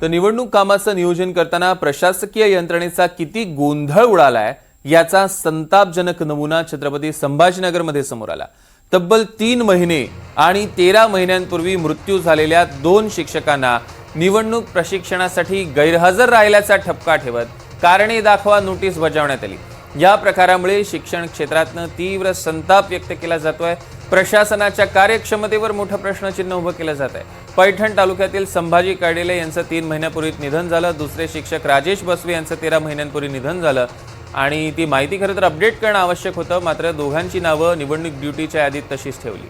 तर निवडणूक कामाचं नियोजन करताना प्रशासकीय यंत्रणेचा किती गोंधळ उडालाय याचा संतापजनक नमुना छत्रपती संभाजीनगरमध्ये समोर आला। तब्बल 3 महिने आणि 13 महिन्यांपूर्वी मृत्यू झालेल्या 2 शिक्षकांना निवडणूक प्रशिक्षणासाठी गैरहजर राहिल्याचा ठपका ठेवत कारणे दाखवा नोटीस बजावण्यात आली। या प्रकारामुळे शिक्षण क्षेत्रातनं तीव्र संताप व्यक्त केला जातोय। प्रशासनाच्या कार्यक्षमतेवर मोठा प्रश्नचिन्ह उभं केलं जात आहे। पैठण तालुक्यातील संभाजी काडेले यांचं 3 महिन्यापूर्वी निधन झालं। दुसरे शिक्षक राजेश बसवे यांचं 13 महिन्यांपूर्वी निधन झालं आणि ती माहिती खरं तर अपडेट करणं आवश्यक होतं, मात्र दोघांची नावं निवडणूक ड्यूटीच्या यादीत तशीच ठेवली।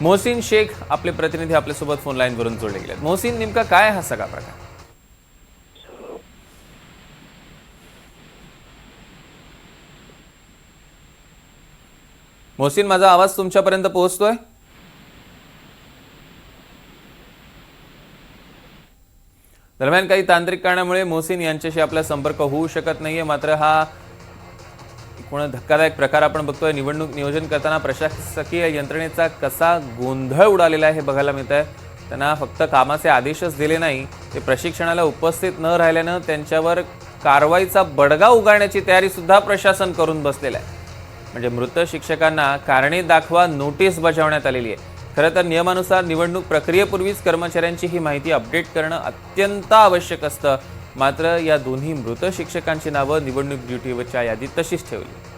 मोहसिन शेख आपले प्रतिनिधी आपल्यासोबत फोन लाईनवरून जोडले गेले। मोहसिन, नेमका काय हा सगळा प्रकार? मोहसिन, माझा आवाज तुमच्यापर्यंत पोहोचतोय? दरम्यान काही तांत्रिक कारणामुळे मोहसिन यांच्याशी आपला संपर्क होऊ शकत नाहीये, मात्र हा कोण धक्कादायक प्रकार आपण बघतोय। निवडणूक नियोजन करताना प्रशासकीय यंत्रणेचा कसा गोंधळ उडालेला आहे हे बघायला मिळत आहे। त्यांना फक्त कामाचे आदेशच दिले नाही, ते प्रशिक्षणाला उपस्थित न राहिल्यानं त्यांच्यावर कारवाईचा बडगा उगारण्याची तयारी सुद्धा प्रशासन करून बसलेलं आहे। म्हणजे मृत शिक्षकांना कारणे दाखवा नोटीस बजावण्यात आलेली आहे। खरं तर नियमानुसार निवडणूक प्रक्रियेपूर्वीच कर्मचाऱ्यांची ही माहिती अपडेट करणं अत्यंत आवश्यक असतं, मात्र या दोन्ही मृत शिक्षकांची नावं निवडणूक ड्यूटीवरच्या यादीत तशीच ठेवली।